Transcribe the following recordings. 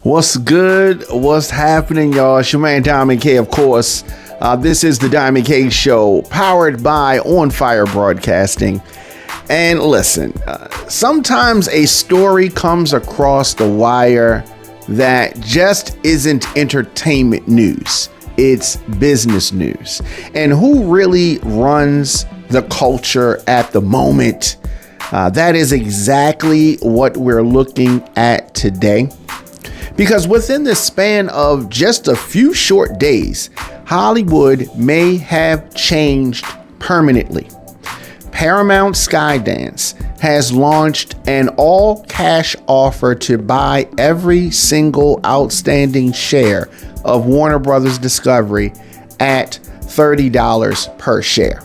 What's good? What's happening, y'all? It's your man Diamond K, of course. This is the Diamond K Show, powered by OnFire Broadcasting. And listen, sometimes a story comes across the wire that just isn't entertainment news. It's business news. And who really runs the culture at the moment? That is exactly what we're looking at today. Because within the span of just a few short days, Hollywood may have changed permanently. Paramount-Skydance has launched an all-cash offer to buy every single outstanding share of Warner Brothers Discovery at $30 per share.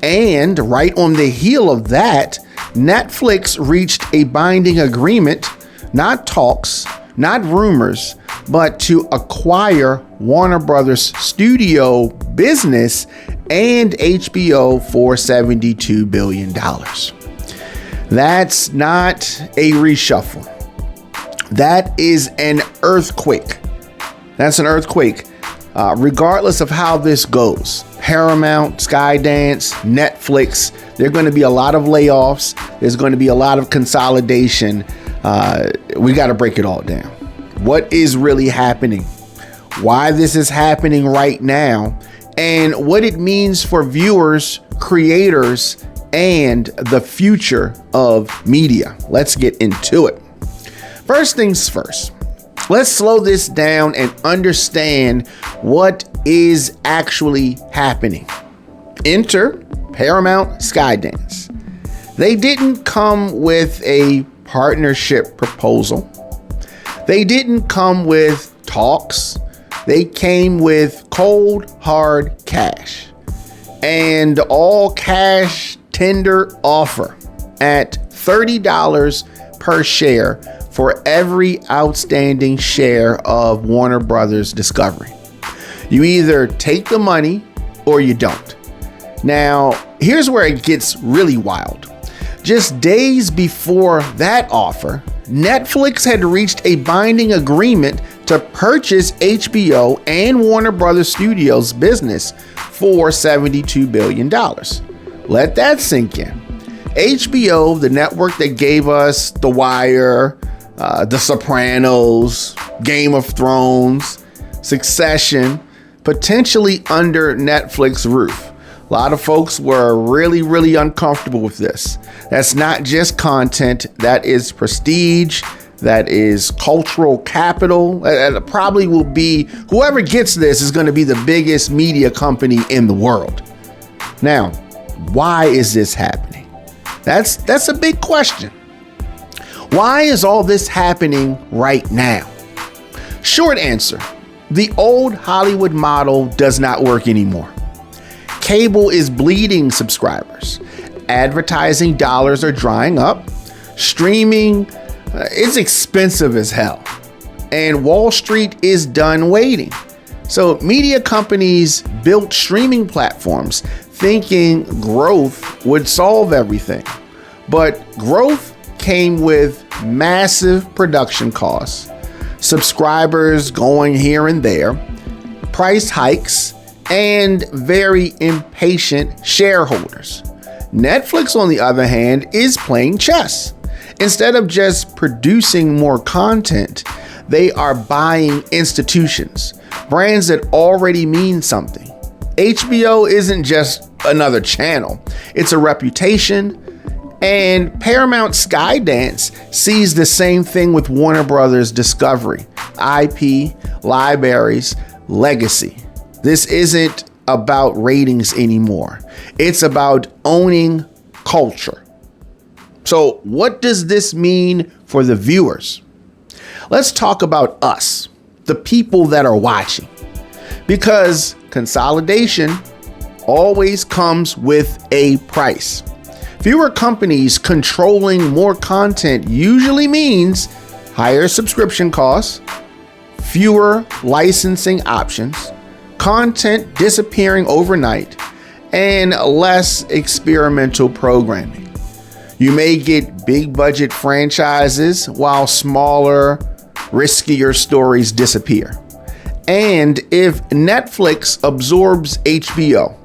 And right on the heel of that, Netflix reached a binding agreement, not talks, not rumors, but to acquire Warner Brothers studio business and HBO for $72 billion. That's not a reshuffle. That is an earthquake. That's an earthquake. Regardless of how this goes, Paramount, Skydance, Netflix, there are going to be a lot of layoffs. There's going to be a lot of consolidation. We got to break it all down. What is really happening? Why this is happening right now? And what it means for viewers, creators, and the future of media. Let's get into it. First things first. Let's slow this down and understand what is actually happening. Enter Paramount-Skydance. They didn't come with a partnership proposal. They didn't come with talks. They came with cold, hard cash. And all cash tender offer at $30 per share for every outstanding share of Warner Brothers Discovery. You either take the money or you don't. Now, here's where it gets really wild. Just days before that offer, Netflix had reached a binding agreement to purchase HBO and Warner Brothers Studios business for $72 billion. Let that sink in. HBO, the network that gave us The Wire, The Sopranos, Game of Thrones, Succession, potentially under Netflix roof. A lot of folks were really uncomfortable with this. That's not just content, that is prestige, that is cultural capital. It probably will be, whoever gets this is going to be the biggest media company in the world. Now, why is this happening? That's a big question. Why is all this happening right now? Short answer, the old Hollywood model does not work anymore. Cable is bleeding subscribers. Advertising dollars are drying up. Streaming is expensive as hell. And Wall Street is done waiting. So media companies built streaming platforms thinking growth would solve everything. But growth came with massive production costs, subscribers going here and there, price hikes, and very impatient shareholders. Netflix, on the other hand, is playing chess. Instead of just producing more content, they are buying institutions, brands that already mean something. HBO isn't just another channel, it's a reputation. And Paramount-Skydance sees the same thing with Warner Brothers Discovery, IP, libraries, legacy. This isn't about ratings anymore. It's about owning culture. So what does this mean for the viewers? Let's talk about us, the people that are watching. Because consolidation always comes with a price. Fewer companies controlling more content usually means higher subscription costs, fewer licensing options, content disappearing overnight, and less experimental programming. You may get big budget franchises while smaller riskier stories disappear. And if Netflix absorbs HBO,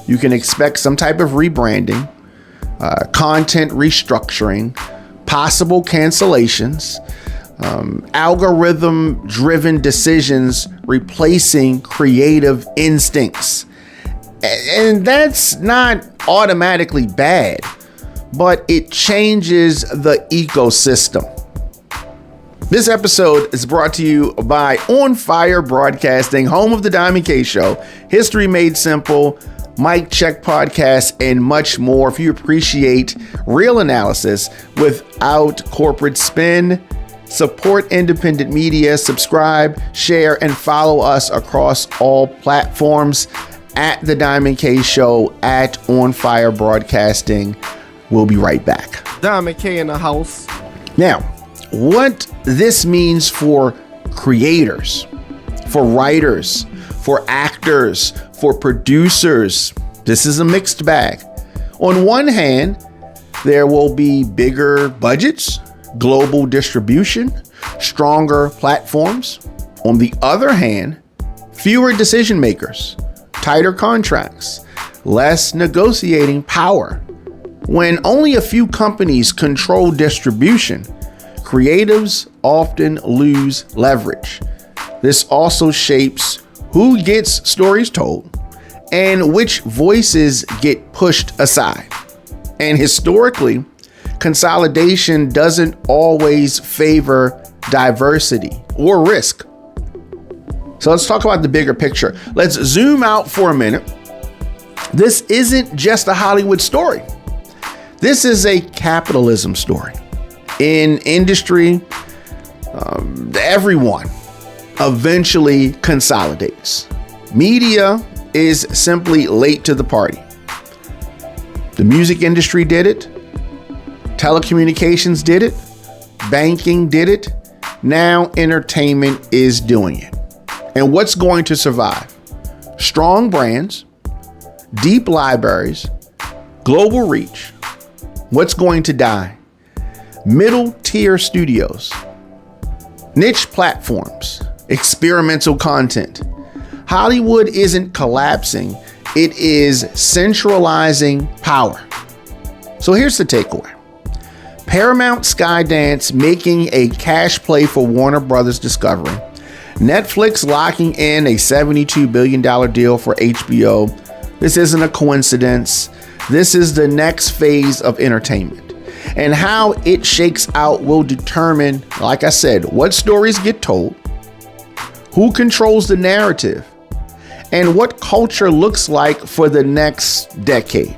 you can expect some type of rebranding, content restructuring, possible cancellations, algorithm-driven decisions replacing creative instincts. And that's not automatically bad, but it changes the ecosystem. This episode is brought to you by OnFire Broadcasting, home of the Diamond K Show, History Made Simple, Mic Check Podcast, and much more. If you appreciate real analysis without corporate spin, support independent media, subscribe, share, and follow us across all platforms at The Diamond K Show, at OnFire Broadcasting. We'll be right back. Diamond K in the house. Now, what this means for creators, for writers, for actors, for producers, this is a mixed bag. On one hand, there will be bigger budgets, global distribution, stronger platforms. On the other hand, fewer decision makers, tighter contracts, less negotiating power. When only a few companies control distribution, creatives often lose leverage. This also shapes who gets stories told and which voices get pushed aside. And historically, consolidation doesn't always favor diversity or risk. So let's talk about the bigger picture. Let's zoom out for a minute. This isn't just a Hollywood story. This is a capitalism story. In industry, everyone eventually consolidates. Media is simply late to the party. The music industry did it. Telecommunications did it. Banking did it. Now entertainment is doing it. And what's going to survive? Strong brands, deep libraries, global reach. What's going to die? Middle tier studios, niche platforms, experimental content. Hollywood isn't collapsing, it is centralizing power. So here's the takeaway. Paramount-Skydance making a cash play for Warner Brothers Discovery. Netflix locking in a $72 billion deal for HBO. This isn't a coincidence. This is the next phase of entertainment. And how it shakes out will determine, like I said, what stories get told, who controls the narrative, and what culture looks like for the next decade.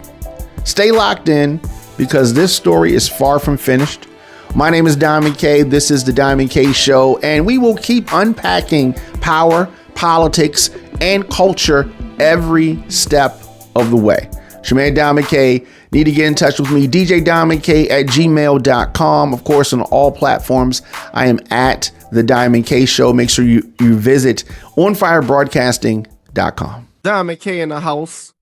Stay locked in because this story is far from finished. My name is Diamond K. This is The Diamond K Show, and we will keep unpacking power, politics, and culture every step of the way. Shemaine Diamond K. Need to get in touch with me, djdiamondk@gmail.com. Of course, on all platforms, I am at The Diamond K Show. Make sure you visit OnFireBroadcasting.com. Diamond K in the house.